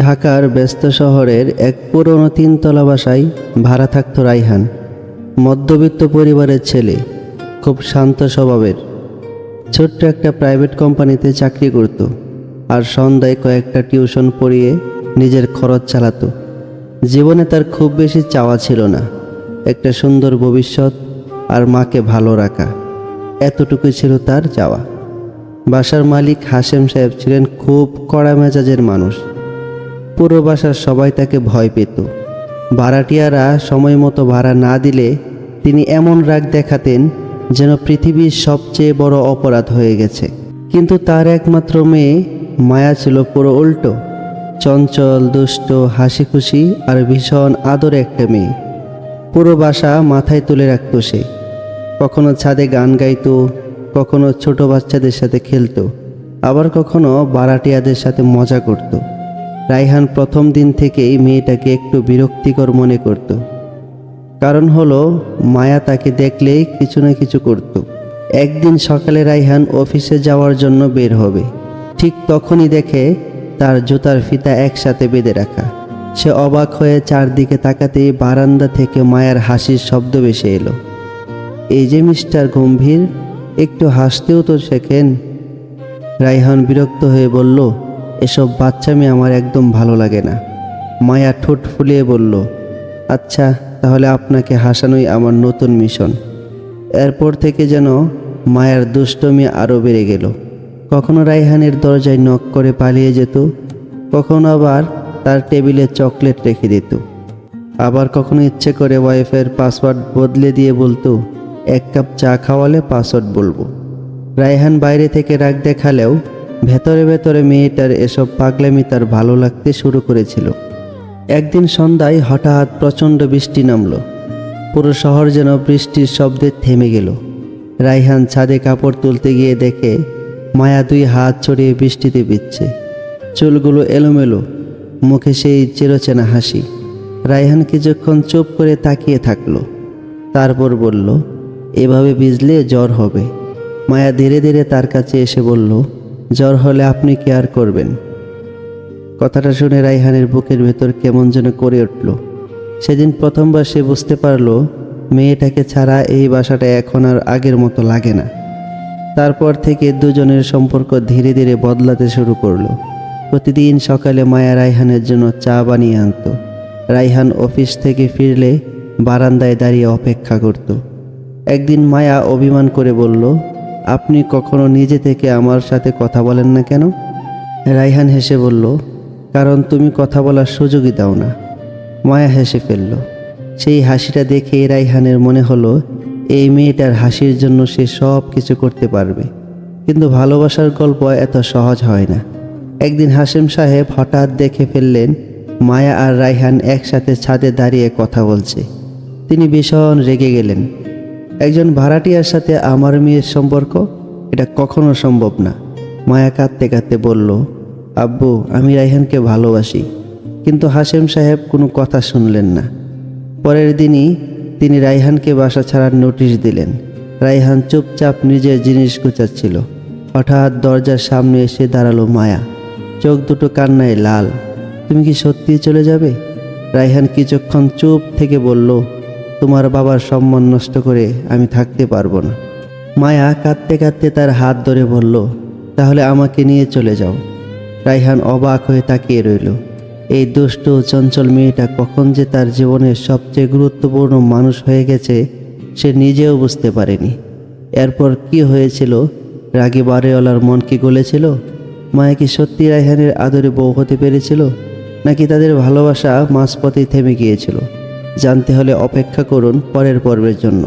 ঢাকার ব্যস্ত শহরের এক পুরনো তিনতলা বাসায় ভাড়া থাকত রাইহান। মধ্যবিত্ত পরিবারের ছেলে, খুব শান্ত স্বভাবের। ছোট্ট একটা প্রাইভেট কোম্পানিতে চাকরি করত আর সন্ধ্যায় কয়েকটা টিউশন পড়িয়ে নিজের খরচ চালাতো। জীবনে তার খুব বেশি চাওয়া ছিল না, একটা সুন্দর ভবিষ্যৎ আর মাকে ভালো রাখা, এতটুকুই ছিল তার চাওয়া। বাসার মালিক হাশেম সাহেব ছিলেন খুব কড়া মেজাজের মানুষ। পুরো বাসার সবাই তাকে ভয় পেত। ভাড়াটিয়ারা সময় মতো ভাড়া না দিলে তিনি এমন রাগ দেখাতেন যেন পৃথিবীর সবচেয়ে বড় অপরাধ হয়ে গেছে। কিন্তু তার একমাত্র মেয়ে মায়া ছিল পুরো উল্টো, চঞ্চল, দুষ্ট, হাসি খুশি আর ভীষণ আদরে একটা মেয়ে। পুরো বাসা মাথায় তুলে রাখত সে। কখনো ছাদে গান গাইতো, কখনো ছোট বাচ্চাদের সাথে খেলতো, আবার কখনো ভাড়াটিয়াদের সাথে মজা করত। রাইহান প্রথম দিন থেকেই মেয়েটাকে একটু বিরক্তিকর মনে করত। কারণ হলো মায়া তাকে দেখলেই কিছু না কিছু করত। একদিন সকালে রাইহান অফিসে যাওয়ার জন্য বের হবে, ঠিক তখনই দেখে তার জুতার ফিতা একসাথে বেঁধে রাখা। সে অবাক হয়ে চারদিকে তাকাতেই বারান্দা থেকে মায়ার হাসির শব্দ ভেসে এলো। এই যে মিস্টার গম্ভীর, একটু হাসতেও তো শেখেন। রাইহান বিরক্ত হয়ে বলল, এসব বাচ্চামি আমার একদম ভালো লাগে না। মায়া ঠোঁট ফুলিয়ে বলল, আচ্ছা তাহলে আপনাকে হাসানোই আমার নতুন মিশন। এরপর থেকে যেন মায়ার দুষ্টমি আরও বেড়ে গেল। কখনো রাইহানের দরজায় নক করে পালিয়ে যেত, কখনো আবার তার টেবিলে চকলেট রেখে দিত, আবার কখনো ইচ্ছে করে ওয়াইফের পাসওয়ার্ড বদলে দিয়ে বলতো, এক কাপ চা খাওয়ালে পাসওয়ার্ড বলবো। রাইহান বাইরে থেকে রাগ দেখালেও ভেতরে ভেতরে মেয়েটার এসব পাগলামি তার ভালো লাগতে শুরু করেছিল। একদিন সন্ধ্যায় হঠাৎ প্রচণ্ড বৃষ্টি নামল। পুরো শহর যেন বৃষ্টির শব্দে থেমে গেল। রাইহান ছাদে কাপড় তুলতে গিয়ে দেখে মায়া দুই হাত ছড়িয়ে বৃষ্টিতে ভিজছে, চুলগুলো এলোমেলো, মুখে সেই চিরচেনা হাসি। রাইহান কিছুক্ষণ চুপ করে তাকিয়ে থাকলো, তারপর বলল, এভাবে ভিজলে জ্বর হবে। মায়া ধীরে ধীরে তার কাছে এসে বলল, জ্বর হলে আপনি কেয়ার করবেন? কথাটা শুনে রাইহানের বুকের ভেতর কেমন যেন করে উঠল। সেদিন প্রথমবার সে বুঝতে পারল মেয়েটাকে ছাড়া এই বাসাটা এখন আর আগের মতো লাগে না। তারপর থেকে দুজনের সম্পর্ক ধীরে ধীরে বদলাতে শুরু করলো। প্রতিদিন সকালে মায়া রাইহানের জন্য চা বানিয়ে আনত। রাইহান অফিস থেকে ফিরলে বারান্দায় দাঁড়িয়ে অপেক্ষা করত। একদিন মায়া অভিমান করে বলল, আপনি কখনো নিজে থেকে আমার সাথে কথা বলেন না কেন? রাইহান হেসে বলল, কারণ তুমি কথা বলার সুযোগই দাও না। মায়া হেসে ফেলল। সেই হাসিটা দেখে রাইহানের মনে হলো এই মেয়েটার হাসির জন্য সে সব কিছু করতে পারবে। কিন্তু ভালোবাসার গল্প এত সহজ হয় না। একদিন হাশেম সাহেব হঠাৎ দেখে ফেললেন মায়া আর রাইহান একসাথে ছাদে দাঁড়িয়ে কথা বলছে। তিনি ভীষণ রেগে গেলেন। একজন ভাড়াটিয়ার সাথে আমার মেয়ের সম্পর্ক, এটা কখনো সম্ভব না। মায়া কাঁদতে কাঁদতে বলল, আব্বু আমি রাইহানকে ভালোবাসি। কিন্তু হাশেম সাহেব কোনো কথা শুনলেন না। পরের দিনই তিনি রাইহানকে বাসা ছাড়ার নোটিশ দিলেন। রাইহান চুপচাপ নিজের জিনিস গুছাচ্ছিল। হঠাৎ দরজার সামনে এসে দাঁড়ালো মায়া, চোখ দুটো কান্নায় লাল। তুমি কি সত্যিই চলে যাবে? রাইহান কিছুক্ষণ চুপ থেকে বলল, তোমার বাবার সম্মান নষ্ট করে আমি থাকতে পারবো না। মায়া কাঁদতে কাঁদতে তার হাত ধরে বলল, তাহলে আমাকে নিয়ে চলে যাও। রাইহান অবাক হয়ে তাকিয়ে রইল। এই দুষ্ট চঞ্চল মেয়েটা কখন যে তার জীবনের সবচেয়ে গুরুত্বপূর্ণ মানুষ হয়ে গেছে সে নিজেও বুঝতে পারেনি। এরপর কি হয়েছিল? রাগী বাড়িওয়ালার মন কি গলেছিল? মায়া কি সত্যি রাইহানের আদরে বউ হতে পেরেছিল, নাকি তাদের ভালোবাসা মাঝপথেই থেমে গিয়েছিল? জানতে হলে অপেক্ষা করুন পরের পর্বের জন্য।